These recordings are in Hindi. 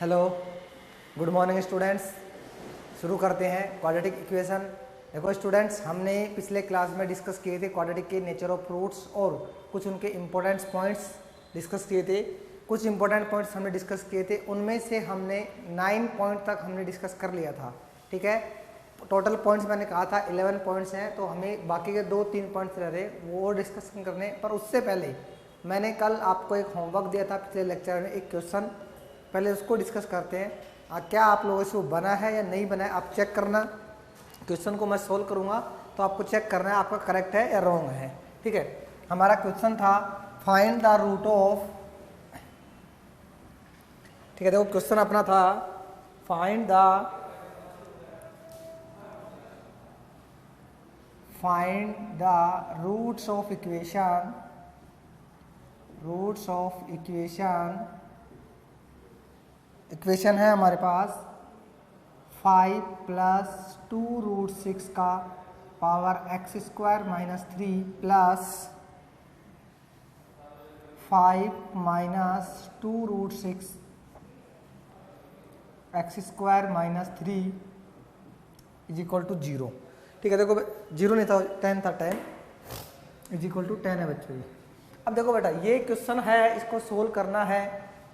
Hello, good morning students. शुरू करते हैं क्वाड्रेटिक इक्वेशन। देखो स्टूडेंट्स, हमने पिछले क्लास में डिस्कस किए थे क्वाड्रेटिक के नेचर ऑफ फ्रूट्स और कुछ उनके इम्पोर्टेंट पॉइंट्स डिस्कस किए थे। कुछ इंपॉर्टेंट पॉइंट्स हमने डिस्कस किए थे, उनमें से हमने 9 पॉइंट तक हमने डिस्कस कर लिया था। ठीक है, टोटल पॉइंट्स मैंने कहा था 11 पॉइंट्स हैं, तो हमें बाकी के 2-3 पॉइंट्स रह रहे वो डिस्कस करने। पर उससे पहले मैंने कल आपको एक होमवर्क दिया था पिछले लेक्चर में, एक क्वेश्चन, पहले उसको डिस्कस करते हैं। क्या आप लोगों से वो बना है या नहीं बना है, आप चेक करना। क्वेश्चन को मैं सोल्व करूंगा तो आपको चेक करना है आपका करेक्ट है या रॉन्ग है। ठीक है, हमारा क्वेश्चन था फाइंड द रूट ऑफ, ठीक है, देखो क्वेश्चन अपना था find the roots of equation. Equation है हमारे पास 5 + 2 रूट 6 का power x² - 3 plus 5 - 2 root 6 x² - 3 = 0। ठीक है, देखो 0 नहीं था, 10 था, 10 = 10 है बच्चों। अब देखो बेटा, ये क्वेश्चन है, इसको सोल्व करना है।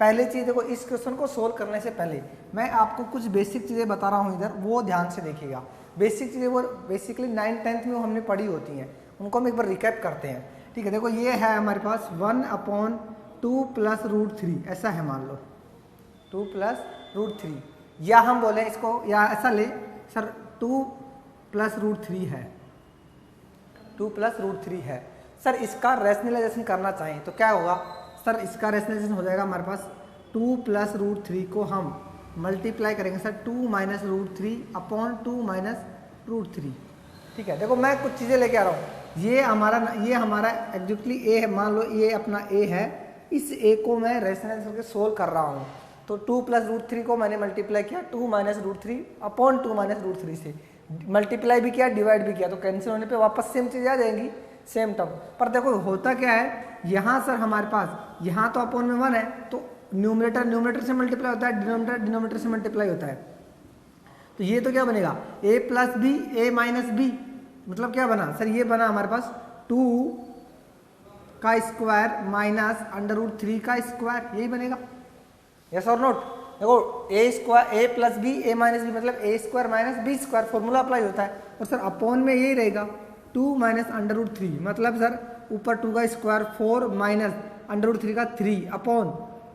पहले चीज़ देखो, इस क्वेश्चन को सोल्व करने से पहले मैं आपको कुछ बेसिक चीज़ें बता रहा हूँ इधर, वो ध्यान से देखिएगा। बेसिक चीज़ें वो बेसिकली 9th-10th में हमने पढ़ी होती हैं, उनको हम एक बार रिकैप करते हैं। ठीक है, देखो ये है हमारे पास 1/2 + √3, ऐसा है, मान लो 2 + √3, या हम बोले इसको, या ऐसा ले सर 2 + √3 है, 2 + √3 है। सर इसका रैशनलाइजेशन करना चाहें तो क्या होगा सर, इसका रैशनलाइजेशन हो जाएगा हमारे पास 2 + √3 को हम मल्टीप्लाई करेंगे सर 2 - √3 / 2 - √3। ठीक है, देखो मैं कुछ चीज़ें लेके आ रहा हूँ। ये हमारा एग्जैक्टली ए है, मान लो ये अपना ए है। इस ए को मैं रैशनलाइज करके सोल्व कर रहा हूँ, तो 2 + √3 को मैंने मल्टीप्लाई किया 2 - √3 / 2 - √3 से, मल्टीप्लाई भी किया, डिवाइड भी किया, तो कैंसिल होने पे वापस सेम चीज़ आ जाएंगी, सेम टर्म। पर देखो होता क्या है, यहाँ सर हमारे पास यहाँ तो अपॉन में 1 है, तो न्यूमरेटर से मल्टीप्लाई होता है, डिनोमिनेटर से मल्टीप्लाई होता है। तो ये तो क्या बनेगा, a + b, a - b, मतलब क्या बना सर, ये बना हमारे पास 2 का स्क्वायर माइनस √3 का स्क्वायर, यही बनेगा। यस और नोट। देखो a + b, a - b मतलब a² - b², फॉर्मूला अप्लाई होता है। और सर अपॉन में यही रहेगा 2 - √3, मतलब सर ऊपर 2 का स्क्वायर 4 माइनस √3 का 3 अपॉन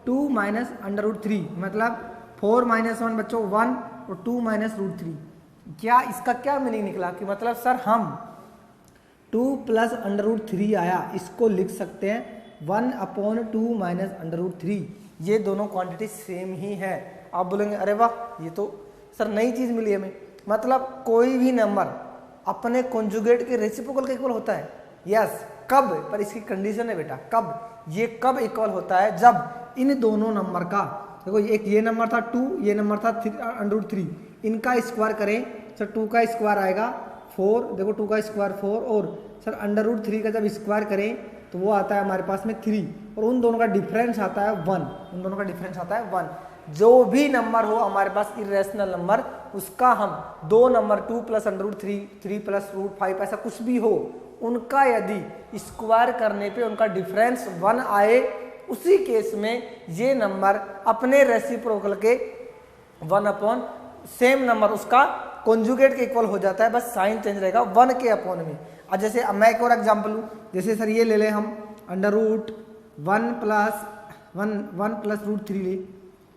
2 - √3, मतलब 4 - 1 बच्चों 1 और 2 - √3। क्या इसका क्या मीनिंग निकला कि मतलब सर हम 2 + √3 आया, इसको लिख सकते हैं 1/2 - √3। ये दोनों क्वांटिटी सेम ही है। आप बोलेंगे अरे वाह, ये तो सर नई चीज़ मिली हमें। मतलब कोई भी नंबर अपने कॉन्जुगेट के रेसिप्रोकल के इक्वल होता है। यस, कब, पर इसकी कंडीशन है बेटा, कब, ये कब इक्वल होता है, जब इन दोनों नंबर का, देखो एक ये नंबर था 2, ये नंबर था √3, इनका स्क्वायर करें सर 2 का स्क्वायर आएगा 4, देखो 2 का स्क्वायर 4, और सर √3 का जब स्क्वायर करें तो वो आता है हमारे पास में 3, और उन दोनों का डिफरेंस आता है 1, उन दोनों का डिफरेंस आता है 1। जो भी नंबर हो हमारे पास इरेशनल नंबर, उसका हम दो नंबर 2 + √3, 3 + √5, ऐसा कुछ भी हो, उनका यदि स्क्वायर करने पे उनका डिफरेंस 1 आए, उसी केस में ये नंबर अपने रेसिप्रोकल के 1/, सेम नंबर उसका कॉन्जुगेट के इक्वल हो जाता है, बस साइन चेंज रहेगा 1 के अपॉन में। और जैसे मैं एक और एग्जांपल लूँ, जैसे सर ये ले लें हम √1 + √3 ले,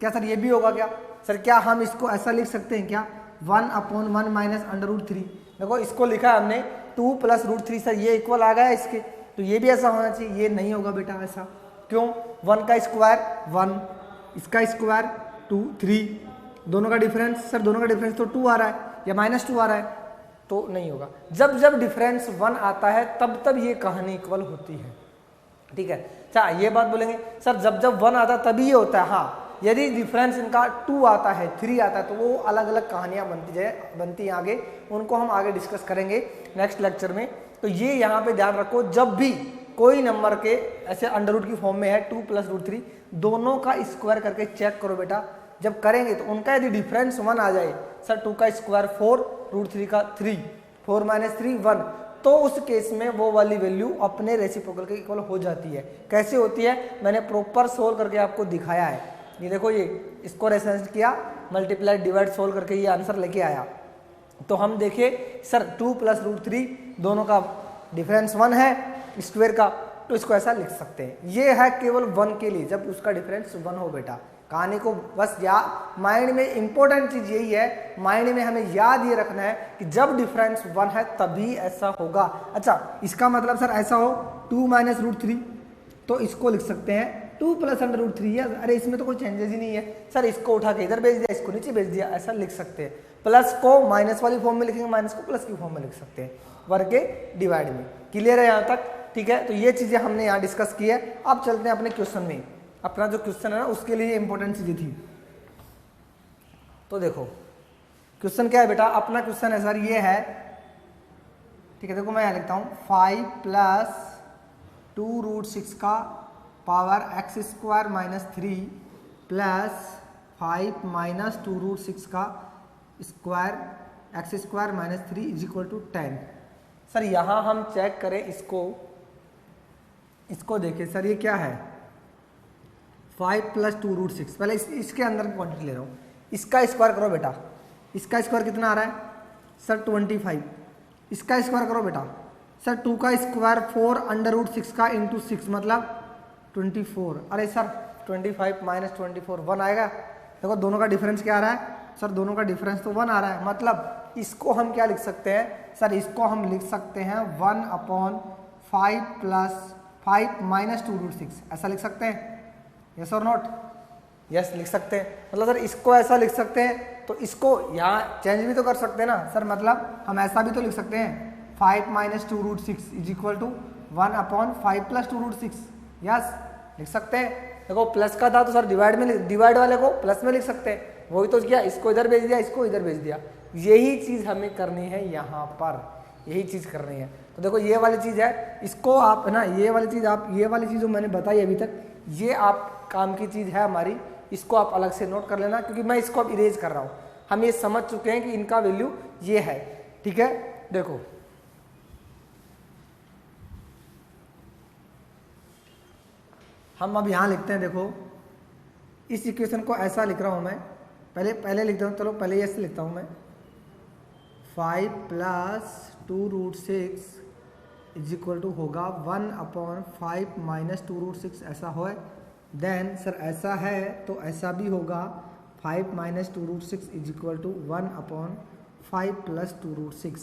क्या सर ये भी होगा क्या सर, क्या हम इसको ऐसा लिख सकते हैं क्या 1/1 - √3। देखो इसको लिखा है हमने 2 + √3, सर ये इक्वल आ गया इसके, तो ये भी ऐसा होना चाहिए, ये नहीं होगा बेटा ऐसा। क्यों, 1 का स्क्वायर 1, इसका स्क्वायर 2, 3, दोनों का डिफरेंस, सर दोनों का डिफरेंस तो 2 आ रहा है या -2 आ रहा है, तो नहीं होगा। जब जब डिफरेंस 1 आता है तब तब ये कहानी इक्वल होती है। ठीक है, अच्छा ये बात बोलेंगे सर जब जब 1 आता है तभी ये होता है। हाँ, यदि डिफरेंस इनका 2 आता है, 3 आता है, तो वो अलग अलग कहानियाँ बनती हैं आगे, उनको हम आगे डिस्कस करेंगे नेक्स्ट लेक्चर में। तो ये यहाँ पे ध्यान रखो, जब भी कोई नंबर के ऐसे अंडर रूट की फॉर्म में है 2 + √3, दोनों का स्क्वायर करके चेक करो बेटा, जब करेंगे तो उनका यदि डिफरेंस 1 आ जाए, सर 2 का स्क्वायर 4, √3 का 3, 4 - 3 1, तो उस केस में वो वाली वैल्यू अपने रेसिप्रोकल के इक्वल हो जाती है। कैसे होती है मैंने प्रॉपर सोल्व करके आपको दिखाया है। ये देखो, ये इसको रेफरेंस किया, मल्टीप्लाई डिवाइड सोल्व करके ये आंसर लेके आया। तो हम देखिए सर 2 + √3 दोनों का डिफरेंस 1 है स्क्वायर का, तो इसको ऐसा लिख सकते हैं। ये है केवल 1 के लिए, जब उसका डिफरेंस 1 हो बेटा। कहानी को बस माइंड में इंपॉर्टेंट चीज यही है, माइंड में हमें याद ये रखना है कि जब डिफरेंस 1 है तभी ऐसा होगा। अच्छा, इसका मतलब सर ऐसा हो 2 - √3, तो इसको लिख सकते हैं 2 + √3। अरे इसमें तो कोई चेंजेस ही नहीं है सर, इसको उठा के इधर भेज दिया, इसको नीचे भेज दिया, ऐसा लिख सकते हैं। प्लस को माइनस वाली फॉर्म में लिखेंगे, माइनस को प्लस की फॉर्म में लिख सकते हैं, वर्ग के डिवाइड में। क्लियर है यहाँ तक? ठीक है, तो ये चीजें हमने यहाँ डिस्कस की है। अब चलते हैं अपने क्वेश्चन में। अपना जो क्वेश्चन है ना, उसके लिए इंपॉर्टेंट चीजें थी। तो देखो क्वेश्चन क्या है बेटा, अपना क्वेश्चन है सर ये है, ठीक है। देखो मैं यहाँ लिखता हूँ 5 + 2 √6 का पावर x² - 3 प्लस 5 - 2 √6 का स्क्वायर x² - 3 = 10। सर यहाँ हम चेक करें इसको देखें सर, ये क्या है 5 + 2 √6। पहले इसके अंदर की क्वांटिटी ले रहा हूँ, इसका स्क्वायर करो बेटा। इसका स्क्वायर कितना आ रहा है सर 25। इसका स्क्वायर करो बेटा सर 2 का स्क्वायर 4 √6 का × 6 मतलब 24। अरे सर 25 - 24 1 आएगा। देखो दोनों का डिफरेंस क्या आ रहा है सर, दोनों का डिफरेंस तो 1 आ रहा है। मतलब इसको हम क्या लिख सकते हैं सर, इसको हम लिख सकते हैं 1/5 + 5 - 2 √6, ऐसा लिख सकते हैं। यस और नॉट? यस लिख सकते हैं। मतलब सर इसको ऐसा लिख सकते हैं, तो इसको यहाँ चेंज भी तो कर सकते हैं ना सर। मतलब हम ऐसा भी तो लिख सकते हैं 5 - 2 √6 = 1/5 + 2 √6। यस लिख सकते हैं। देखो प्लस का था तो सर डिवाइड वाले को प्लस में लिख सकते हैं, वही तो किया, इसको इधर भेज दिया, इसको इधर भेज दिया। यही चीज हमें करनी है यहाँ पर, यही चीज करनी है। तो देखो ये वाली चीज है, इसको आप ना ये वाली चीज जो मैंने बताई अभी तक, ये आप काम की चीज है हमारी, इसको आप अलग से नोट कर लेना, क्योंकि मैं इसको अब इरेज कर रहा हूँ। हम ये समझ चुके हैं कि इनका वैल्यू ये है। ठीक है, देखो हम अब यहाँ लिखते हैं। देखो इस इक्वेशन को ऐसा लिख रहा हूँ मैं, पहले लिखता हूँ, चलो पहले ऐसे लिखता हूँ मैं 5 + 2 √6 = होगा 1/5 - 2 √6, ऐसा हो। देन सर ऐसा है तो ऐसा भी होगा 5 - 2 √6 = 1/5 + 2 √6,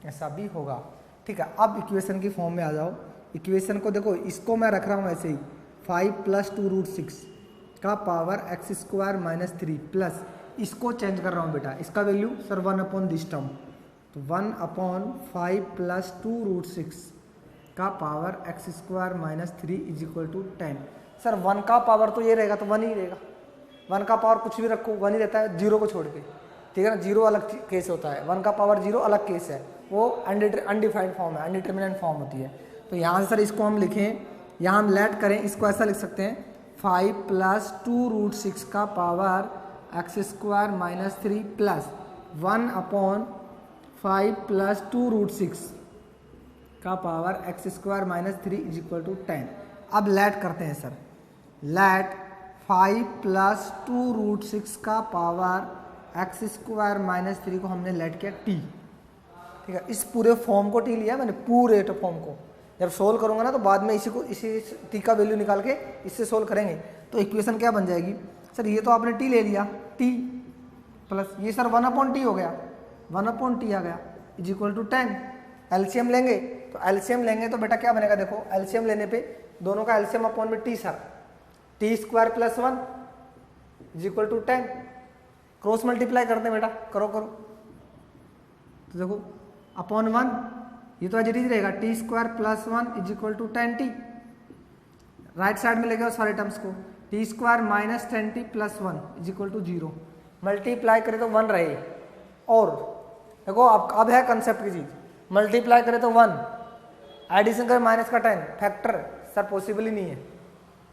ऐसा भी होगा। ठीक है, अब इक्वेशन की फॉर्म में आ जाओ। इक्वेशन को देखो, इसको मैं रख रहा हूँ ऐसे ही 5 + 2 √6 का पावर x² - 3 प्लस इसको चेंज कर रहा हूँ बेटा, इसका वैल्यू सर 1/दिस टर्म, तो 1/5 + 2 √6 का पावर x² - 3 = 10। सर 1 का पावर तो ये रहेगा तो 1 ही रहेगा, 1 का पावर कुछ भी रखो 1 ही रहता है, 0 को छोड़ के। ठीक है ना, 0 अलग केस होता है, 1 का पावर 0 अलग केस है, वो अनडिफाइंड फॉर्म है, अनडिटर्मिनेंट फॉर्म होती है। तो यहाँ से सर इसको हम लिखें, यहाँ हम लेट करें, इसको ऐसा लिख सकते हैं 5 + 2 √6 का पावर x² - 3 प्लस 1/5 + 2 √6 का पावर x² - 3 = 10। अब लेट करते हैं सर, लेट 5 + 2 √6 का पावर x² - 3 को हमने लेट किया t। ठीक है, इस पूरे फॉर्म को t लिया मैंने, पूरे फॉर्म को। जब सोल्व करूंगा ना तो बाद में इसी t का वैल्यू निकाल के इससे सोल्व करेंगे, तो इक्वेशन क्या बन जाएगी सर, ये तो आपने t ले लिया, t प्लस ये सर 1/t हो गया, 1/t आ गया = 10। एलसीएम लेंगे तो बेटा क्या बनेगा, देखो एलसीएम लेने पे दोनों का एलसीएम अपॉन में t sir, t² + 1 = 10। Cross multiply करते हैं बेटा, करो तो देखो अपॉन 1, ये तो एज इट इज रहेगा, t² + 1 = 10t। राइट साइड में लेके आओ सारे टर्म्स को, t² - 10t + 1 = 0। मल्टीप्लाई करें तो 1 रहे, और देखो अब है कंसेप्ट की चीज, मल्टीप्लाई करें तो 1, एडिशन करें -10, फैक्टर सर पॉसिबल ही नहीं है,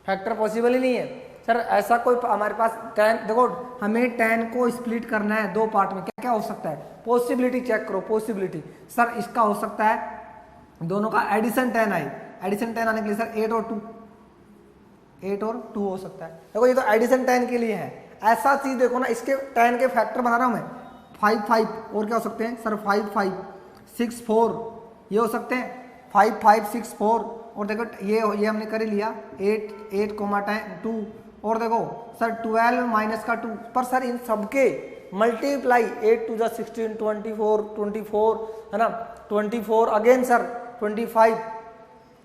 फैक्टर पॉसिबल ही नहीं है। सर ऐसा कोई हमारे पास tan, देखो हमें tan को स्प्लिट करना है दो पार्ट में, क्या क्या हो सकता है, पॉसिबिलिटी चेक करो, पॉसिबिलिटी सर इसका हो सकता है दोनों का एडिशन 10 आए, एडिशन 10 आने के लिए सर 8 और 2 हो सकता है। देखो ये तो एडिशन 10 के लिए है, ऐसा चीज देखो ना, इसके 10 के फैक्टर बना रहा हूं मैं, 5 और क्या हो सकते हैं सर 5 6 4 ये हो सकते हैं, 5 6 4 और देखो ये हमने कर ही लिया 8 2 और देखो सर 12 माइनस का 2, पर सर इन सबके मल्टीप्लाई 8 2 16 24 है ना, 24 अगेन सर 25,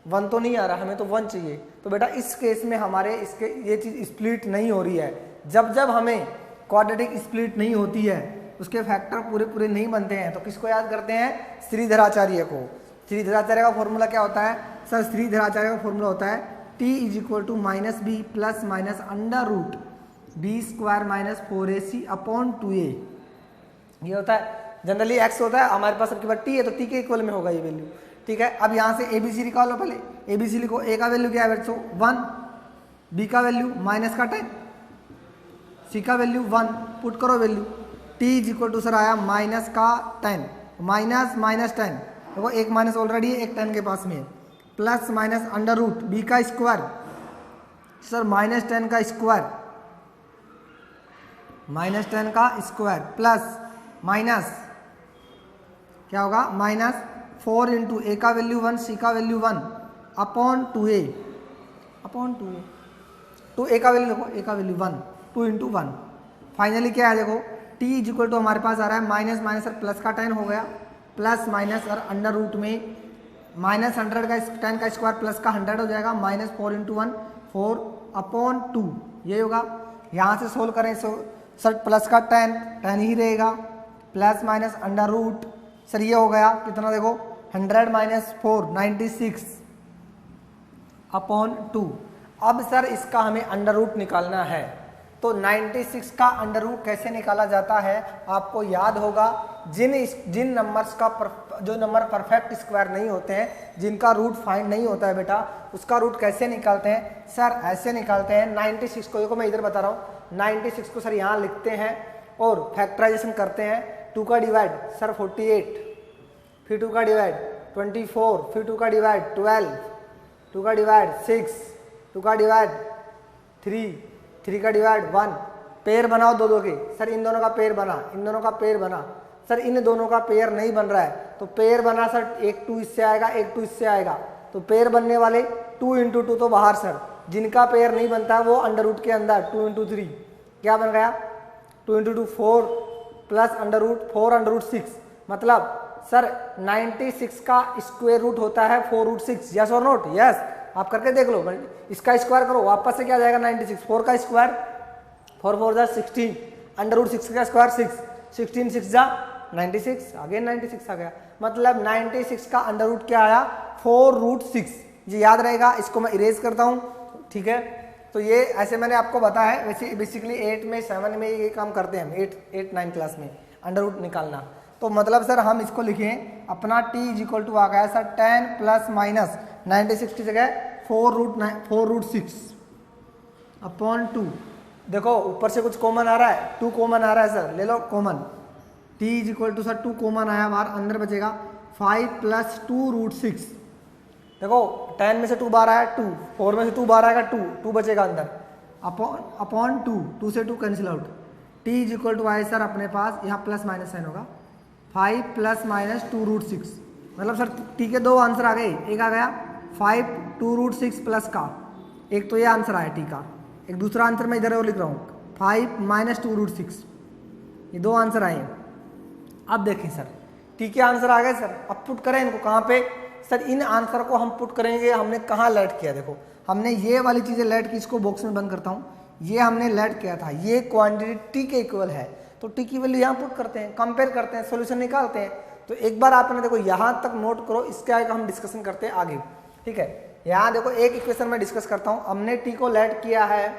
1 तो नहीं आ रहा, हमें तो 1 चाहिए। तो बेटा इस केस में हमारे इसके ये चीज स्प्लिट नहीं हो रही है। जब जब हमें क्वाड्रेटिक स्प्लिट नहीं होती है, उसके फैक्टर पूरे नहीं बनते हैं, तो किसको याद करते हैं, श्रीधराचार्य को। श्रीधराचार्य का फॉर्मूला क्या होता है सर, श्रीधराचार्य का फॉर्मूला होता है t = -b plus minus under root b² - 4ac/2a, ये होता है। जनरली x होता है, हमारे पास सबके पास t है तो t के इक्वल में होगा ये वैल्यू, ठीक है। अब यहाँ से abc निकालो, पहले abc लिखो, a का वैल्यू क्या है बच्चों 1, b का वैल्यू -10, c का वैल्यू 1, पुट करो वैल्यू, t = सर आया -10 -10, देखो एक माइनस ऑलरेडी है, एक 10 के पास में है, plus minus under root b का स्क्वायर, सर -10 का स्क्वायर, -10 का स्क्वायर प्लस माइनस क्या होगा -4 इंटू a का वैल्यू 1 c का value 1 upon 2a two a का वैल्यू देखो, a का वैल्यू 1 2 इंटू 1, फाइनली क्या है देखो t = हमारे पास आ रहा है माइनस माइनस सर प्लस का 10 हो गया, प्लस माइनस और अंडर रूट में -100 का 10 का स्क्वायर प्लस का 100 हो जाएगा, -4 इंटू 1 4/2 ये होगा। यहाँ से सोल्व करें सर प्लस का 10 ही रहेगा, plus minus under root sir ये हो गया कितना देखो 100 - 4 96/2। अब सर इसका हमें अंडर रूट निकालना है, तो 96 का अंडर रूट कैसे निकाला जाता है आपको याद होगा। जिन नंबर्स का जो नंबर परफेक्ट स्क्वायर नहीं होते हैं, जिनका रूट फाइंड नहीं होता है बेटा, उसका रूट कैसे निकालते हैं सर, ऐसे निकालते हैं 96 को, देखो मैं इधर बता रहा हूँ, 96 को सर यहाँ लिखते हैं और फैक्टराइजेशन करते हैं, 2 का डिवाइड सर 48, फिर 2 का डिवाइड 24, फिर 2 का डिवाइड 12, 2 का डिवाइड 6, 2 का डिवाइड 3 का डिवाइड 1, पेयर बनाओ दो के, सर इन दोनों का पेयर बना, इन दोनों का पेयर बना, सर इन दोनों का पेयर नहीं बन रहा है, तो पेयर बना सर, एक 2 इससे आएगा, एक 2 इससे आएगा, तो पेयर बनने वाले 2 इंटू 2 तो बाहर सर, जिनका पेयर नहीं बनता वो अंडर रूट के अंदर 2 इंटू 3 क्या बन गया 2 into 2 4 plus under root 4 under root 6, मतलब सर 96 का स्क्वायर रूट होता है 4√6, यस और नोट, यस आप करके देख लो, इसका स्क्वायर करो वापस से क्या जाएगा 96, 4 का स्क्वायर 4 4 जा 16, अंडर रूट 6 का स्क्वायर 6, 16 6 जा 96, अगेन 96 आ गया, मतलब 96 का अंडर रूट क्या आया 4√6, ये याद रहेगा, इसको मैं इरेज करता हूँ, ठीक है। तो ये ऐसे मैंने आपको बताया है, वैसे बेसिकली 8 में 7 में ये काम करते हैं हम, 8 9 क्लास में अंडर रूट निकालना। तो मतलब सर हम इसको लिखें अपना t = आ गया सर 10 प्लस माइनस 96 की जगह 4√6 अपॉन 2, देखो ऊपर से कुछ कॉमन आ रहा है, 2 कॉमन आ रहा है सर, ले लो कॉमन, t = सर 2 कॉमन आया बाहर, अंदर बचेगा 5 प्लस 2√6, देखो 10 में से 2 बाहर आया 2, 4 में से 2 बाहर आएगा 2 बचेगा अंदर, अपॉन 2 से 2 कैंसिल आउट, t = आए सर अपने पास यहाँ प्लस माइनस साइन होगा 5 प्लस माइनस 2√6, मतलब सर t के 2 आंसर आ गए, एक आ गया 5 2√6 प्लस का, एक तो ये आंसर आया t का, एक दूसरा आंसर मैं इधर और लिख रहा हूँ 5 माइनस 2√6, ये 2 आंसर आए। अब देखें सर t के आंसर आ गए सर, अब पुट करें इनको कहाँ पे सर, इन आंसर को हम पुट करेंगे, हमने कहाँ लेट किया, देखो हमने ये वाली चीज़ें लेट की, इसको बॉक्स में बंद करता हूँ, ये हमने लेट किया था, ये क्वांटिटी t के इक्वल है, तो t की वैल्यू यहाँ पुट करते हैं, कंपेयर करते हैं, सॉल्यूशन निकालते हैं। तो एक बार आपने देखो यहाँ तक नोट करो, इसके आगे हम डिस्कशन करते हैं आगे, ठीक है। यहाँ देखो एक इक्वेशन में डिस्कस करता हूँ, हमने t को लेट किया है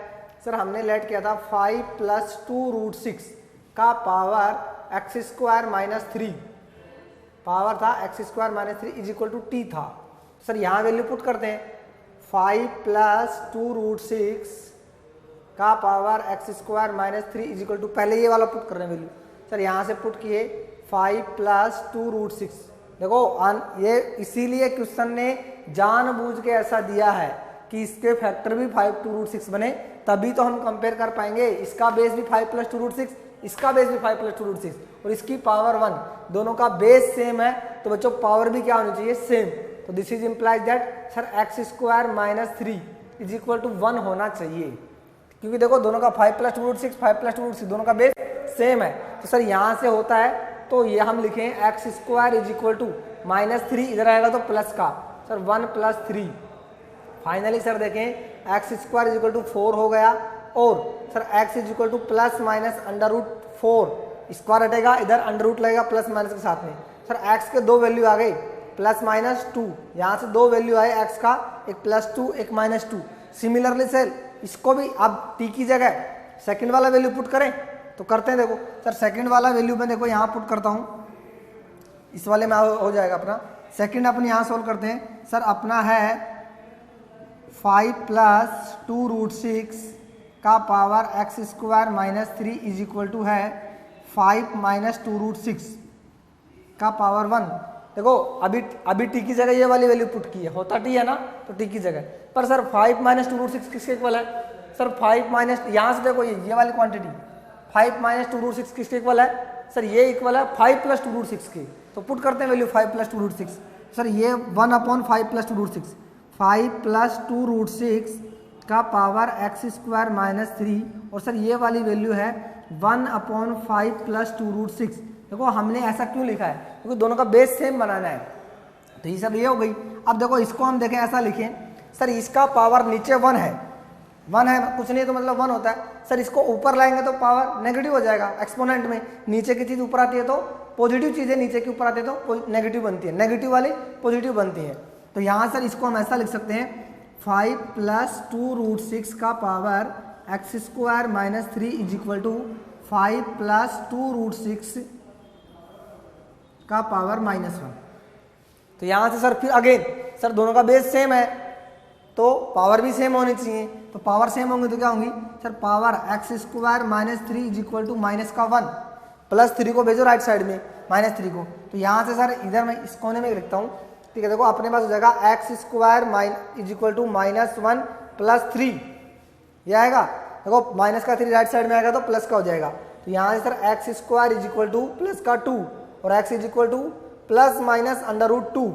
सर, हमने लेट किया था 5 प्लस 2√6 का पावर x² - 3, पावर था x² - 3 is equal to t था सर, यहाँ वैल्यू पुट करते हैं 5 प्लस 2√6 का power x square minus 3 is equal to, पहले ये वाला पुट कर रहे हैं वैल्यू सर, यहाँ से पुट किए 5 प्लस 2√6। देखो ये इसीलिए क्वेश्चन ने जानबूझ के ऐसा दिया है कि इसके फैक्टर भी 5 2√6 बने, तभी तो हम कंपेयर कर पाएंगे। इसका बेस भी 5 प्लस 2√6, इसका बेस भी 5 प्लस 2√6 और इसकी पावर 1, दोनों का बेस सेम है तो बच्चों पावर भी क्या होनी चाहिए, सेम। तो this is implies that sir x square minus 3 is equal to 1 होना चाहिए, क्योंकि देखो दोनों का 5 प्लस 2√6 5 प्लस 2√6 दोनों का बेस सेम है। तो सर यहाँ से होता है तो ये हम लिखें x square is equal to minus 3, इधर आएगा तो प्लस का सर 1 प्लस 3। फाइनली सर देखें x square is equal to 4 हो गया, और sir x is equal to plus minus √4, square हटेगा इधर अंडर लगेगा प्लस माइनस के साथ में। सर एक्स के दो वैल्यू आ गई प्लस माइनस 2, यहाँ से दो वैल्यू आए एक्स का, एक +2 एक -2। सिमिलरली सर इसको भी अब टी की जगह सेकंड वाला वैल्यू पुट करें तो करते हैं। देखो सर सेकंड वाला वैल्यू में देखो यहाँ पुट करता हूँ, इस वाले में हो जाएगा अपना सेकंड, अपन यहाँ सोल्व करते हैं। सर अपना है 5 प्लस 2√6 का power x square minus 3 is equal to है 5 माइनस 2√6 का पावर 1। देखो अभी टी की जगह ये वाली वैल्यू पुट की है, होता टी है ना तो टी की जगह पर सर 5 माइनस 2√6 किसके इक्वल है सर 5 माइनस, यहाँ से देखो ये वाली क्वांटिटी 5 माइनस 2√6 किसके इक्वल है सर, ये इक्वल है 5 प्लस 2√6 के। तो पुट करते हैं वैल्यू 5 प्लस 2√6, सर ये 1/5 प्लस 2√6, 5 प्लस 2√6 का पावर एक्स स्क्वायर माइनस 3, और सर ये वाली वैल्यू है 1/5 प्लस 2√6। देखो हमने ऐसा क्यों लिखा है, क्योंकि दोनों का बेस सेम बनाना है, तो ये सब ये हो गई। अब देखो इसको हम देखें ऐसा लिखें सर, इसका पावर नीचे 1 है कुछ नहीं तो मतलब 1 होता है सर, इसको ऊपर लाएंगे तो पावर नेगेटिव हो जाएगा एक्सपोनेंट में, नीचे की चीज़ ऊपर आती है तो पॉजिटिव चीज़ें नीचे की ऊपर आती है तो नेगेटिव बनती है, नेगेटिव वाली पॉजिटिव बनती है। तो यहाँ सर इसको हम ऐसा लिख सकते हैं 5 प्लस 2√6 का power x square minus 3 is equal to 5 plus 2√6 का पावर -1। तो यहाँ से सर फिर अगेन सर दोनों का बेस सेम है तो पावर भी सेम होनी चाहिए, तो पावर सेम होंगी तो क्या होंगी sir, power x square minus 3 is equal to -1 plus 3 को भेजो राइट साइड में -3 को, तो यहाँ से सर इधर मैं इस कोने में लिखता हूँ, ठीक है। देखो अपने पास हो जाएगा x square is equal to -1 plus 3, यह आएगा। देखो माइनस का 3 राइट साइड में आएगा तो प्लस का हो जाएगा, तो यहाँ से sir x square is equal to plus का 2 और x is equal to plus minus √2,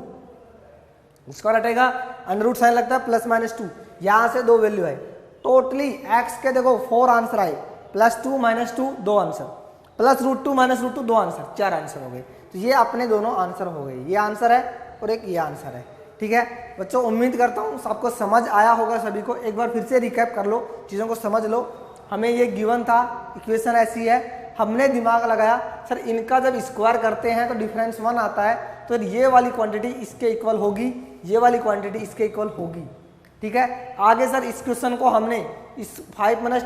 इसको हटेगा अंडर साइन लगता है प्लस -2, यहाँ से दो वैल्यू है टोटली एक्स के देखो 4 आंसर आए, +2 -2 2 आंसर, प्लस √2 -√2 2 आंसर, 4 आंसर हो गए। तो ये अपने दोनों आंसर हो गए, ये आंसर है और एक ये आंसर है, ठीक है बच्चों। उम्मीद करता हूँ आपको समझ आया होगा सभी को, एक बार फिर से रिकैप कर लो, चीज़ों को समझ लो। हमें ये गिवन था, इक्वेशन ऐसी है, हमने दिमाग लगाया सर इनका जब स्क्वायर करते हैं तो डिफरेंस 1 आता है, तो ये वाली क्वांटिटी इसके इक्वल होगी, ये वाली क्वांटिटी इसके इक्वल होगी, ठीक है। आगे सर इस क्वेश्चन को हमने इस 5 माइनस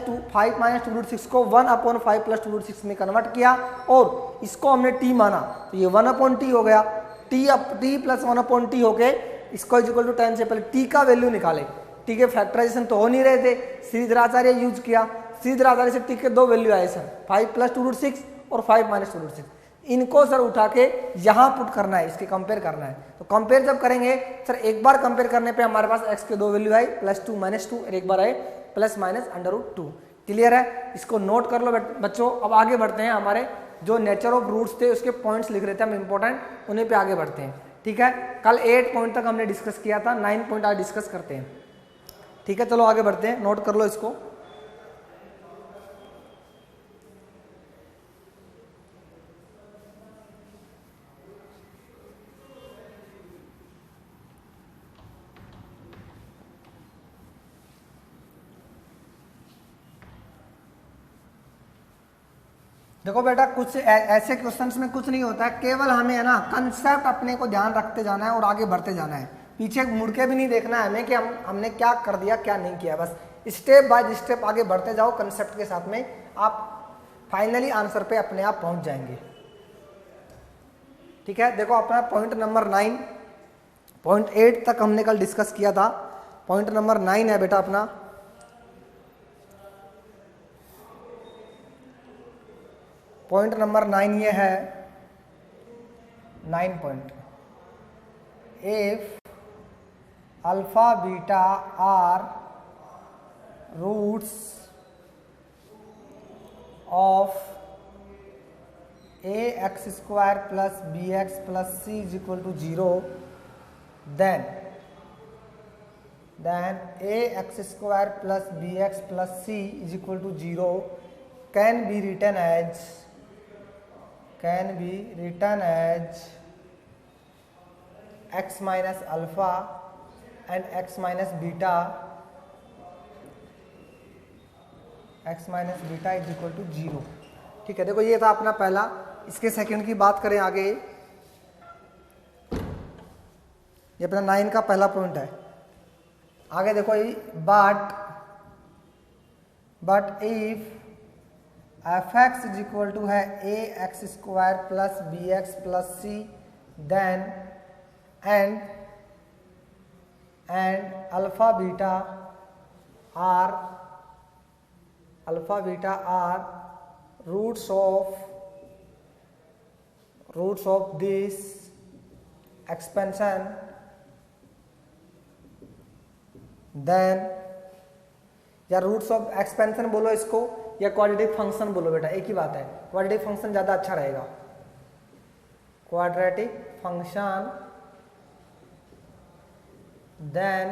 2√6 को 1/5 प्लस 2√6 में कन्वर्ट किया और इसको हमने टी माना, तो ये 1/t हो गया, टी प्लस 1/t हो के इसको इक्वल टू 10 से पहले टी का वैल्यू निकाले। टी के फैक्टराइजेशन तो हो नहीं रहे थे, श्रीधराचार्य यूज किया, श्रीधराचार्य से टी के दो वैल्यू आए सर 5 प्लस 2√6 और 5 माइनस 2√6, इनको सर उठा के यहाँ पुट करना है, इसके कंपेयर करना है। तो कंपेयर जब करेंगे सर, एक बार कंपेयर करने पे हमारे पास x के दो वैल्यू आए +2 -2 और एक बार आए प्लस माइनस √2। क्लियर है, इसको नोट कर लो बच्चों। अब आगे बढ़ते हैं, हमारे जो नेचर ऑफ रूट्स थे उसके पॉइंट्स लिख रहे थे हम इंपॉर्टेंट, उन्हीं पे आगे बढ़ते हैं, ठीक है। कल 8 पॉइंट तक हमने डिस्कस किया था, 9 पॉइंट आज डिस्कस करते हैं, ठीक है। चलो आगे बढ़ते हैं, नोट कर लो इसको। देखो बेटा, कुछ ऐसे क्वेश्चंस में कुछ नहीं होता है, केवल हमें है ना कंसेप्ट अपने को ध्यान रखते जाना है और आगे बढ़ते जाना है, पीछे मुड़ के भी नहीं देखना है हमें कि हमने क्या कर दिया क्या नहीं किया, बस स्टेप बाय स्टेप आगे बढ़ते जाओ कंसेप्ट के साथ में, आप फाइनली आंसर पे अपने आप पहुंच जाएंगे, ठीक है। देखो अपना पॉइंट नंबर 9, पॉइंट 8 तक हमने कल डिस्कस किया था, पॉइंट नंबर 9 है बेटा अपना, पॉइंट नंबर 9 ये है 9 point, if alpha beta are roots of ax square plus bx plus c is equal to 0, then ax square plus bx plus c is equal to 0 can be written as x minus alpha and x minus beta is equal to 0। ठीक है, देखो ये था अपना पहला। इसके सेकंड की बात करें आगे, ये अपना 9 का पहला पॉइंट है। आगे देखो ये but if fx is equal to है ax square plus bx plus c, then and alpha beta are roots of this expansion, then या रूट्स ऑफ एक्सपेंशन बोलो इसको या क्वाड्रेटिक फंक्शन बोलो बेटा, एक ही बात है। क्वाड्रेटिक फंक्शन ज्यादा अच्छा रहेगा। Quadratic function, then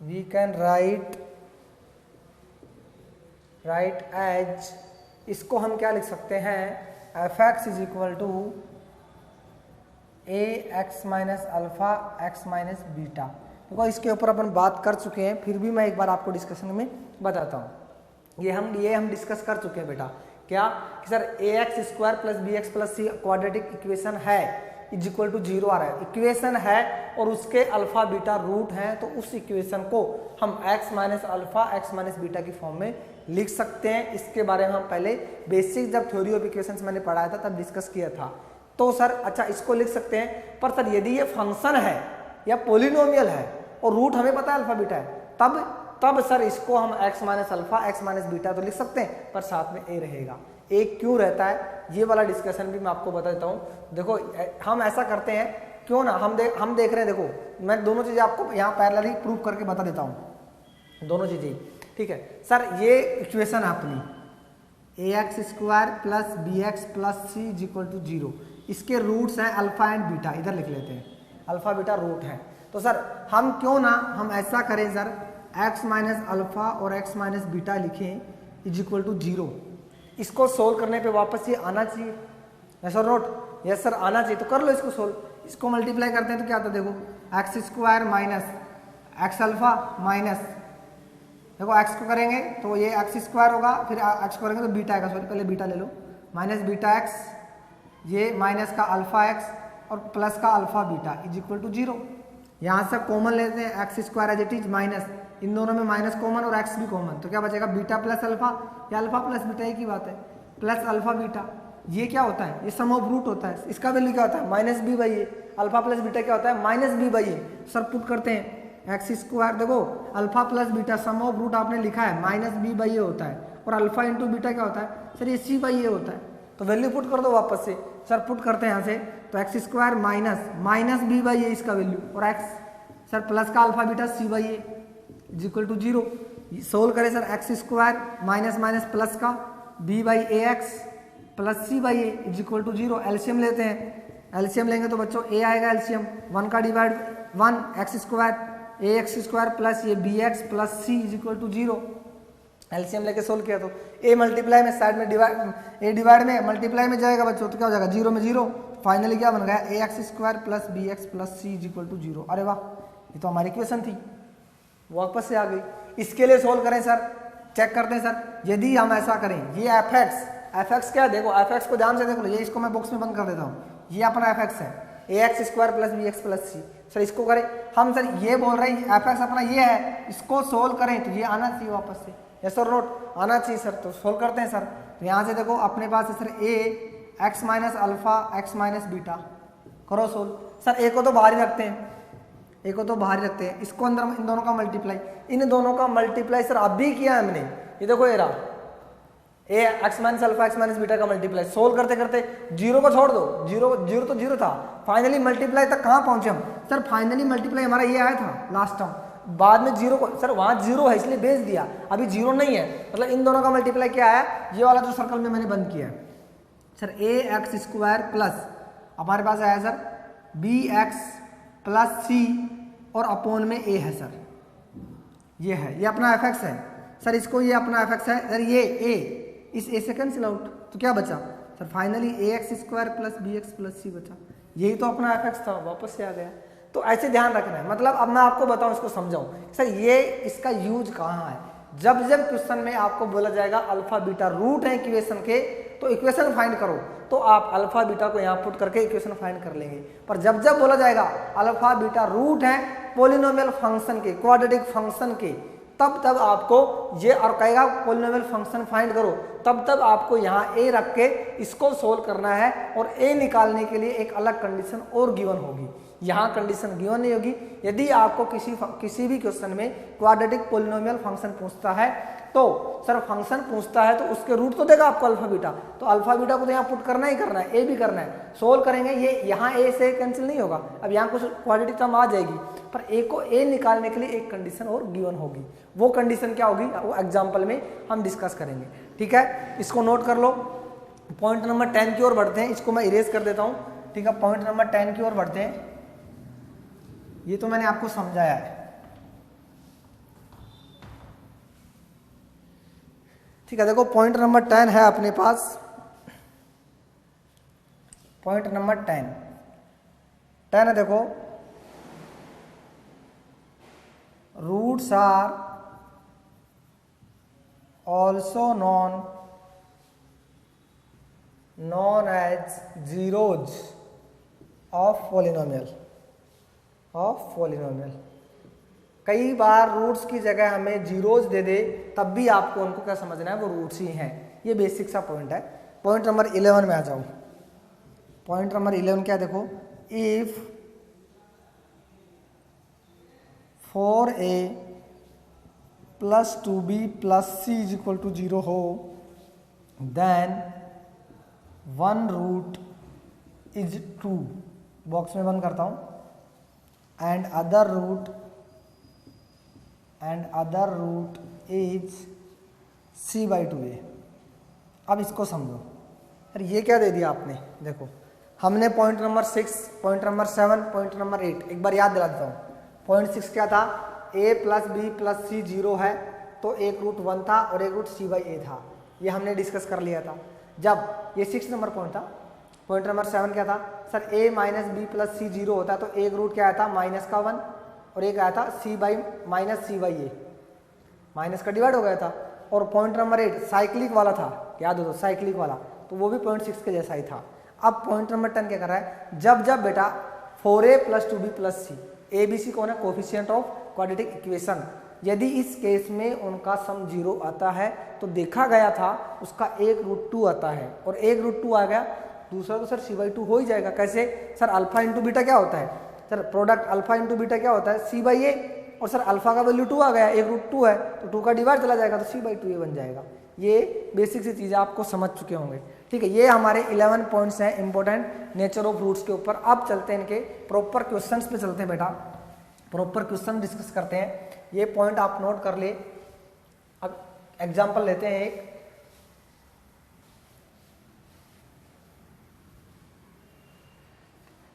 we can write as, इसको हम क्या लिख सकते हैं, fx is equal to ax minus alpha x minus beta. देखो इसके ऊपर अपन बात कर चुके हैं, फिर भी मैं एक बार आपको डिस्कशन में बताता हूँ। ये हम डिस्कस कर चुके हैं बेटा, क्या कि sir ax square plus bx plus c quadratic equation है, इज इक्वल टू 0 आ रहा है। इक्वेशन है और उसके अल्फा बीटा रूट हैं, तो उस इक्वेशन को हम x minus alpha x minus beta की फॉर्म में लिख सकते हैं। इसके बारे में हम पहले बेसिक जब थ्योरी ऑफ इक्वेशंस मैंने पढ़ाया था तब डिस्कस किया था। तो सर अच्छा इसको लिख सकते हैं, पर सर यदि ये फंक्शन है या पोलिनोमियल है और रूट हमें पता है अल्फा बीटा है, तब सर इसको हम x minus alpha x minus beta तो लिख सकते हैं, पर साथ में a रहेगा। a क्यों रहता है ये वाला डिस्कशन भी मैं आपको बता देता हूँ। देखो हम ऐसा करते हैं, क्यों ना हम देख रहे हैं, देखो मैं दोनों चीजें आपको यहाँ पैरेलली प्रूव करके बता देता हूँ, दोनों चीजें। ठीक है सर, ये इक्वेशन अपनी ax square plus bx plus c is equal to 0, इसके रूट्स हैं अल्फा एंड बीटा, इधर लिख लेते हैं, अल्फा बीटा रूट हैं। तो सर हम क्यों ना हम ऐसा करें सर, x माइनस अल्फा और x माइनस बीटा लिखें इज इक्वल टू 0। इसको सोल्व करने पे वापस ये आना चाहिए, यस और नोट, यस सर आना चाहिए। तो कर लो इसको सोल्व। इसको मल्टीप्लाई करते हैं तो क्या आता है, देखो x square minus x alpha minus, देखो x को करेंगे तो ये एक्स स्क्वायर होगा, फिर x को करेंगे तो बीटा आएगा, सॉरी पहले बीटा ले लो, माइनस बीटा x, ये माइनस का अल्फा x और प्लस का alpha beta is equal to 0। यहाँ से कॉमन लेते हैं, x square as it is minus, इन दोनों में माइनस कॉमन और x भी कॉमन, तो क्या बचेगा, बीटा प्लस अल्फा या अल्फा प्लस बीटा, एक ही बात है, प्लस अल्फा बीटा। ये क्या होता है, ये सम ऑफ रूट होता है, इसका वैल्यू क्या होता है, minus b by a. Alpha plus beta क्या होता है, minus b by a. Sir put करते हैं एक्स स्क्वायर, देखो alpha plus beta sum of root आपने लिखा है माइनस बी बाई ए होता है, और अल्फा इंटू बीटा क्या होता है सर, ये सी बाई ए होता है। तो वैल्यू पुट कर दो वापस से, सर पुट करते हैं यहाँ से, तो x square minus b by a इसका वैल्यू, और एक्स सर प्लस का alpha beta c by a is equal to 0। Solve करें sir, x square minus minus plus का b by a x plus c by a is equal to 0। LCM लेते हैं, एलसीएम लेंगे तो बच्चों ए आएगा, एलसीएम 1 का divide 1 x square a x square plus ये b x plus c is equal to 0। LCM लेके सोल्व किया तो ए मल्टीप्लाई में साइड में डिवाइड, ए डिवाइड में मल्टीप्लाई में जाएगा बच्चों, तो क्या हो जाएगा 0 में 0, फाइनली क्या बन गया a x square plus b x plus c is equal to 0। अरे वाह, ये तो हमारी इक्वेशन थी, वापस से आ गई। इसके लिए सोल्व करें सर, चेक करते हैं सर, यदि हम ऐसा करें, ये एफ एक्स क्या है, देखो एफ एक्स को ध्यान से देख लो, ये इसको मैं बॉक्स में बंद कर देता हूँ, ये अपना एफ एक्स है, a x square plus b x plus c. Sir इसको करें हम, सर ये बोल रहे हैं एफ एक्स अपना ये है, इसको सोल्व करें तो ये आना चाहिए वापस से, यस और नोट आना चाहिए सर। तो सोल्व करते हैं सर, तो यहाँ से देखो अपने पास है sir a x minus alpha x minus beta, करो सोल्व। सर ए को तो बाहर ही रखते हैं, ए को तो बाहर ही रखते हैं, इसको अंदर इन दोनों का मल्टीप्लाई, इन दोनों का मल्टीप्लाई सर अभी किया हमने, ये देखो ये रहा a x minus alpha x minus beta का मल्टीप्लाई, सोल्व करते करते जीरो को छोड़ दो, जीरो जीरो तो जीरो था, फाइनली मल्टीप्लाई तक कहाँ पहुंचे हम सर, फाइनली मल्टीप्लाई हमारा ये आया था लास्ट टर्म, बाद में जीरो को सर वहाँ जीरो है इसलिए भेज दिया, अभी जीरो नहीं है, मतलब इन दोनों का मल्टीप्लाई क्या आया, ये वाला जो सर्कल में मैंने बंद किया है sir, a x square plus हमारे पास आया सर बी एक्स प्लस सी और अपोन में ए है सर, ये है, ये अपना एफ एक्स है सर, इसको ये अपना एफ एक्स है सर, ये ए इस ए से कैंसिल आउट, तो क्या बचा sir finally a x square plus b x plus c बचा, यही तो अपना एफ एक्स था, वापस से आ गया। तो ऐसे ध्यान रखना है, मतलब अब मैं आपको बताऊं इसको समझाऊं सर, ये इसका यूज कहाँ है, जब जब क्वेश्चन में आपको बोला जाएगा अल्फा बीटा रूट है इक्वेशन के, तो इक्वेशन फाइंड करो, तो आप अल्फा बीटा को यहाँ पुट करके इक्वेशन फाइंड कर लेंगे, पर जब जब बोला जाएगा अल्फा बीटा रूट है पोलिनोमियल फंक्शन के, क्वाड्रेटिक फंक्शन के, तब तब आपको ये और कहेगा पोलिनोमियल फंक्शन फाइंड करो, तब तब आपको यहाँ ए रख के इसको सोल्व करना है, और ए निकालने के लिए एक अलग कंडीशन और गिवन होगी, यहाँ कंडीशन गिवन नहीं होगी। यदि आपको किसी भी क्वेश्चन में क्वाड्रेटिक पोलिनोमियल फंक्शन पूछता है, तो सर फंक्शन पूछता है तो उसके रूट तो देगा आपको अल्फा बीटा, तो अल्फा बीटा को तो यहाँ पुट करना ही करना है, ए भी करना है, सोल्व करेंगे, ये यहाँ ए से कैंसिल नहीं होगा, अब यहाँ कुछ क्वाड्रेटिक टर्म आ जाएगी, पर ए को ए निकालने के लिए एक कंडीशन और गिवन होगी, वो कंडीशन क्या होगी वो एग्जाम्पल में हम डिस्कस करेंगे, ठीक है, इसको नोट कर लो। पॉइंट नंबर 10 की ओर बढ़ते हैं, इसको मैं इरेज कर देता हूँ, ठीक है, पॉइंट नंबर 10 की ओर बढ़ते हैं, ये तो मैंने आपको समझाया है, ठीक है, देखो पॉइंट नंबर 10 है अपने पास, पॉइंट नंबर 10 है, देखो roots are also known as zeros of polynomial, कई बार रूट्स की जगह हमें जीरोज दे दे तब भी आपको उनको क्या समझना है, वो रूट्स ही हैं, ये बेसिक सा पॉइंट है। पॉइंट नंबर 11 में आ जाओ, पॉइंट नंबर 11 क्या देखो, if 4a plus 2b plus c is equal to 0 हो, then one root is 2, box में बंद करता हूँ, and other route is c/2a। अब इसको समझो, अरे ये क्या दे दिया आपने, देखो हमने point number 6, point number 7, point number 8 एक बार याद दिला देता हूँ। पॉइंट 6 क्या था, a plus B plus c 0 है, तो एक रूट 1 था और एक रूट c/a था, ये हमने डिस्कस कर लिया था। जब ये 6 नंबर पॉइंट था। पॉइंट नंबर 7 क्या था sir, a minus b plus c 0 होता है, तो एक रूट क्या आया था माइनस का 1, और एक आया था c/a, माइनस का डिवाइड हो गया था। और पॉइंट नंबर 8 साइक्लिक वाला था, याद हो तो साइक्लिक वाला, तो वो भी पॉइंट 6 के जैसा ही था। अब पॉइंट नंबर 10 क्या कर रहा है, जब जब बेटा 4a plus 2b plus c, a b c कौन है, कोफिशिएंट ऑफ क्वाड्रेटिक इक्वेशन, यदि इस केस में उनका सम 0 आता है तो देखा गया था उसका एक रूट 2 आता है, और एक रूट 2 आ गया, दूसरा तो सर c/2 हो ही जाएगा। कैसे सर, अल्फा इंटू बीटा क्या होता है sir, product alpha into beta क्या होता है c/a, और सर अल्फा का वैल्यू 2 आ गया, एक रूट 2 है तो 2 का डिवाइड चला जाएगा तो c/2a बन जाएगा। ये बेसिक सी चीज़ें आपको समझ चुके होंगे, ठीक है। ये हमारे 11 पॉइंट्स हैं इंपॉर्टेंट नेचर ऑफ रूट्स के ऊपर। अब चलते हैं इनके प्रॉपर क्वेश्चंस पे चलते हैं बेटा, प्रॉपर क्वेश्चन डिस्कस करते हैं। ये पॉइंट आप नोट कर ले। अब एग्जाम्पल लेते हैं एक,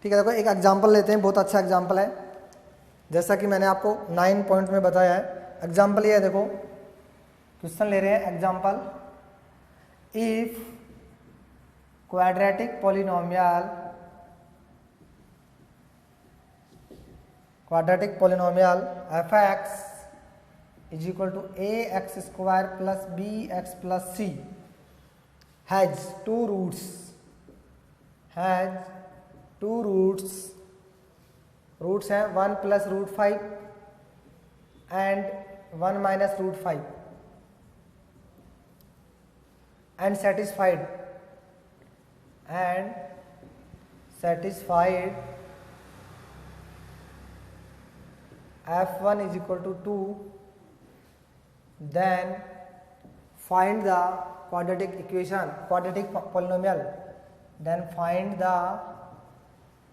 ठीक है, देखो एक एग्जाम्पल लेते हैं, बहुत अच्छा एग्जाम्पल है, जैसा कि मैंने आपको 9 पॉइंट में बताया है। एग्जाम्पल ये है, देखो क्वेश्चन ले रहे हैं example, if quadratic polynomial f x is equal to a x square plus b x plus c has two roots, roots हैं 1 plus root 5 and 1 minus root 5 and satisfied f1 is equal to 2, then find the quadratic equation, quadratic polynomial, then find the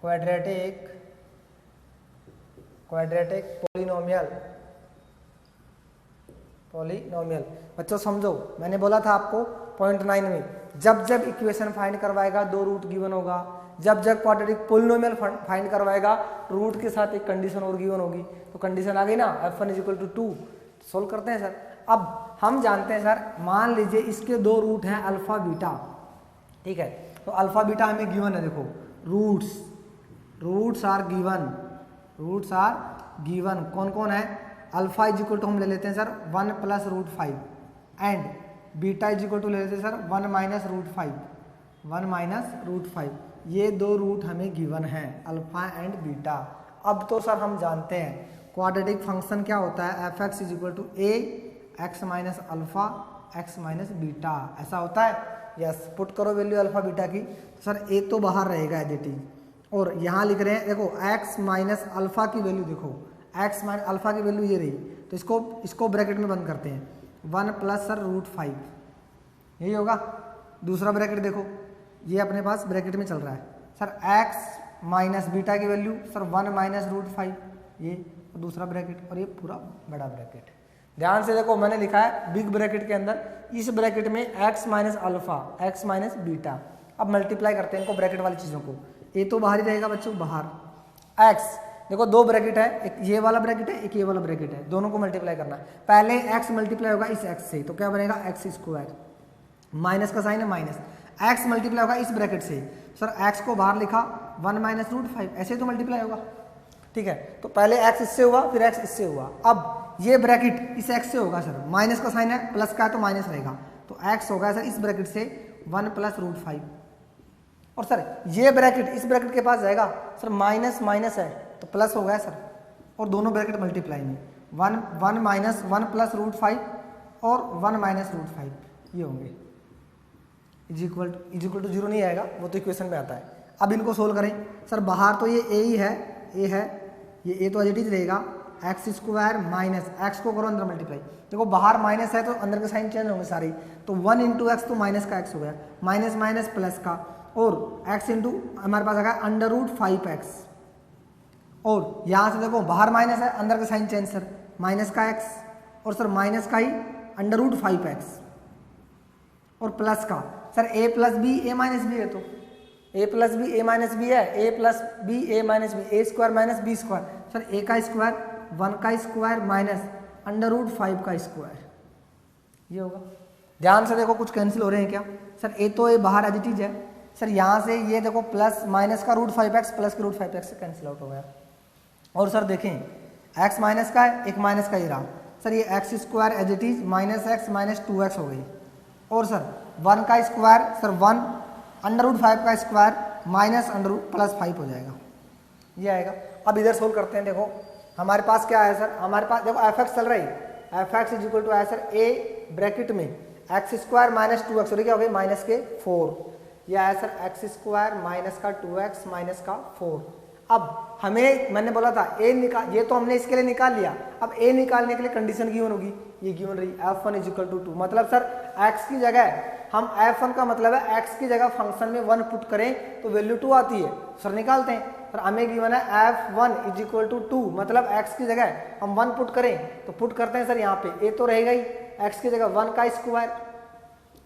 quadratic polynomial। बच्चों समझो, मैंने बोला था आपको पॉइंट 9 में, जब जब इक्वेशन फाइंड करवाएगा 2 रूट गिवन होगा, जब जब क्वाड्रेटिक पोलिनोमियल फाइंड करवाएगा रूट के साथ एक कंडीशन और गिवन होगी। तो कंडीशन आ गई ना, f1 = 2। सोल्व करते हैं सर। अब हम जानते हैं सर, मान लीजिए इसके 2 रूट हैं अल्फा बीटा, ठीक है। तो अल्फा बीटा हमें गिवन है, देखो रूट्स आर गिवन। कौन कौन है? अल्फा = हम ले लेते हैं सर 1 + √5 एंड बीटा = ले लेते हैं सर 1 - √5। ये 2 रूट हमें गिवन है, अल्फा एंड बीटा। अब तो सर हम जानते हैं क्वाड्रेटिक फंक्शन क्या होता है, f(x) = a x - alpha x - beta, ऐसा होता है। यस, पुट करो वैल्यू अल्फा बीटा की। सर a तो बाहर रहेगा एज इट इज, और यहाँ लिख रहे हैं देखो x - अल्फा की वैल्यू, देखो x - अल्फा की वैल्यू ये रही। तो इसको ब्रैकेट में बंद करते हैं, 1 + सर √5, यही होगा। दूसरा ब्रैकेट देखो, ये अपने पास ब्रैकेट में चल रहा है सर, x - बीटा की वैल्यू सर 1 - √5, ये दूसरा ब्रैकेट, और ये पूरा बड़ा ब्रैकेट। ध्यान से देखो, मैंने लिखा है बिग ब्रैकेट के अंदर, इस ब्रैकेट में x - अल्फा x - बीटा। अब मल्टीप्लाई करते हैं इनको, ब्रैकेट वाली चीज़ों को। ये तो बाहर ही रहेगा बच्चों, बाहर। x देखो 2 ब्रैकेट है, एक ये वाला ब्रैकेट है, एक ये वाला ब्रैकेट है, दोनों को मल्टीप्लाई करना है। पहले x मल्टीप्लाई होगा इस x से, तो क्या बनेगा x², माइनस का साइन है माइनस, x मल्टीप्लाई होगा इस ब्रैकेट से। सर x को बाहर लिखा 1 - √5, ऐसे तो मल्टीप्लाई होगा, ठीक है। तो पहले x इससे हुआ, फिर x इससे हुआ। अब ये ब्रैकेट इस x से होगा सर, माइनस का साइन है, प्लस का है तो माइनस रहेगा, तो x होगा सर इस ब्रैकेट से 1 + √5। और सर ये ब्रैकेट इस ब्रैकेट के पास जाएगा सर, माइनस माइनस है तो प्लस हो गया सर, और दोनों ब्रैकेट मल्टीप्लाई में 1 - 1 + √5 और 1 - √5 ये होंगे, इक्वल टू 0 नहीं आएगा, वो तो इक्वेशन में आता है। अब इनको सोल्व करें सर, बाहर तो ये a ही है, a है, ये a तो एज इट इज रहेगा, x² माइनस x को करो अंदर मल्टीप्लाई। देखो बाहर माइनस है तो अंदर के साइन चेंज होंगे सारे, तो 1 × x तो माइनस का x हो गया, माइनस माइनस प्लस का, और x इंटू हमारे पास आ गया √5x, और यहाँ से देखो बाहर माइनस है, अंदर का साइन चेंज सर, माइनस का x, और सर माइनस का ही √5x, और प्लस का sir a + b a - b है, तो a + b a - b है, a + b a - b, a² - b², sir a का स्क्वायर 1 का स्क्वायर माइनस √5 का स्क्वायर, ये होगा। ध्यान से देखो कुछ कैंसिल हो रहे हैं क्या सर, a तो a बाहर एज इट इज है सर, यहाँ से ये देखो प्लस माइनस का √5x प्लस के √5x से कैंसिल आउट हो गया। और सर देखें x माइनस का है, एक माइनस का ही रहा सर, ये x² as it is -x - 2x हो गई, और सर 1 का स्क्वायर सर 1 √5 का स्क्वायर माइनस +5 हो जाएगा, ये आएगा। अब इधर सोल्व करते हैं, देखो हमारे पास क्या है सर, हमारे पास देखो f(x) चल रही है, f(x) = है सर a ब्रैकेट में x² - 2x, और क्या हो गई माइनस के 4, यह है सर x² माइनस का 2x माइनस का 4। अब हमें मैंने बोला था a निकाल, ये तो हमने इसके लिए निकाल लिया, अब a निकालने के लिए कंडीशन गिवन होगी, ये गिवन रही f1 = 2, मतलब सर x की जगह हम f1 का मतलब है x की जगह फंक्शन में 1 पुट करें तो वैल्यू 2 आती है, सर निकालते हैं। सर हमें गिवन है f1 = 2, मतलब x की जगह हम 1 पुट करें तो पुट करते हैं सर, यहाँ पे a तो रहेगा ही, x की जगह 1 का स्क्वायर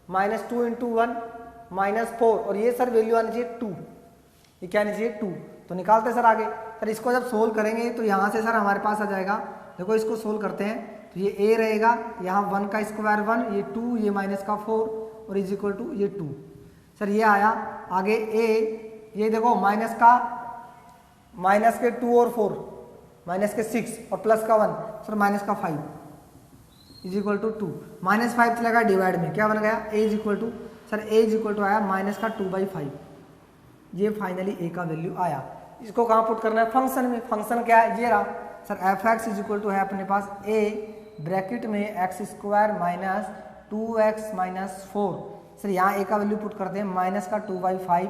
-2 × 1 -4, और ये सर वैल्यू आनी चाहिए 2, ये क्या आनी चाहिए 2, तो निकालते हैं सर आगे। सर इसको जब सोल्व करेंगे तो यहाँ से सर हमारे पास आ जाएगा, देखो इसको सोल्व करते हैं तो ये a रहेगा, यहाँ 1 का स्क्वायर 1, ये 2, ये माइनस का 4, और = ये 2, सर ये आया। आगे a, ये देखो माइनस के 2 और 4, माइनस के 6 और प्लस का 1, सर माइनस का 5 = 2, -5 चलेगा डिवाइड में, क्या बन गया a = सर a आया माइनस का 2/5, ये फाइनली a का वैल्यू आया। इसको कहाँ पुट करना है, फंक्शन में। फंक्शन क्या है, ये रहा सर f(x) = है अपने पास a ब्रैकेट में x² - 2x - 4, सर यहाँ a का वैल्यू पुट करते हैं, माइनस का 2/5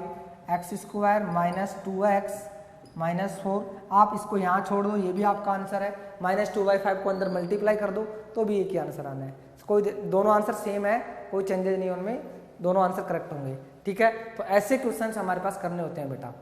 x² - 2x - 4, आप इसको यहाँ छोड़ दो, ये भी आपका आंसर है, -2/5 को अंदर मल्टीप्लाई कर दो तो भी एक ही आंसर आना है। कोई दोनों आंसर सेम है, कोई चेंजेस नहीं उनमें, दोनों आंसर करेक्ट होंगे। ठीक है, तो ऐसे क्वेश्चन हमारे पास करने होते हैं बेटा।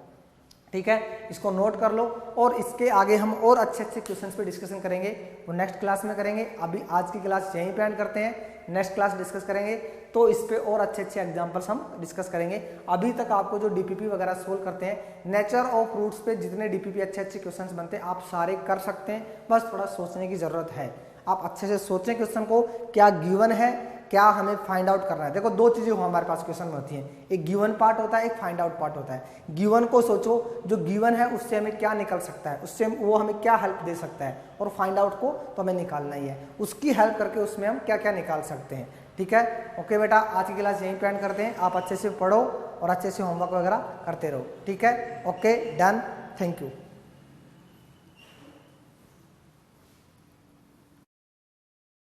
ठीक है, इसको नोट कर लो और इसके आगे हम और अच्छे अच्छे क्वेश्चंस पे डिस्कशन करेंगे, वो नेक्स्ट क्लास में करेंगे। अभी आज की क्लास यहीं पे एंड करते हैं, नेक्स्ट क्लास डिस्कस करेंगे तो इस पे और अच्छे अच्छे एग्जांपल्स हम डिस्कस करेंगे। अभी तक आपको जो डीपीपी वगैरह सोल्व करते हैं, नेचर ऑफ फ्रूट्स पे जितने डीपीपी अच्छे अच्छे क्वेश्चंस बनते हैं आप सारे कर सकते हैं, बस थोड़ा सोचने की जरूरत है। आप अच्छे से सोचें क्वेश्चन को, क्या गिवन है, क्या हमें फाइंड आउट करना है। देखो दो चीजें हमारे पास क्वेश्चन में होती हैं, एक गिवन पार्ट होता है, एक फाइंड आउट पार्ट होता है। गिवन को सोचो, जो गिवन है उससे हमें क्या निकल सकता है, उससे वो हमें क्या हेल्प दे सकता है, और फाइंड आउट को तो हमें निकालना ही है, उसकी हेल्प करके उसमें हम क्या क्या निकाल सकते हैं। ठीक है, ओके बेटा, आज की क्लास यहीं पे एंड करते हैं। आप अच्छे से पढ़ो और अच्छे से होमवर्क वगैरह करते रहो। ठीक है, ओके, डन, थैंक यू।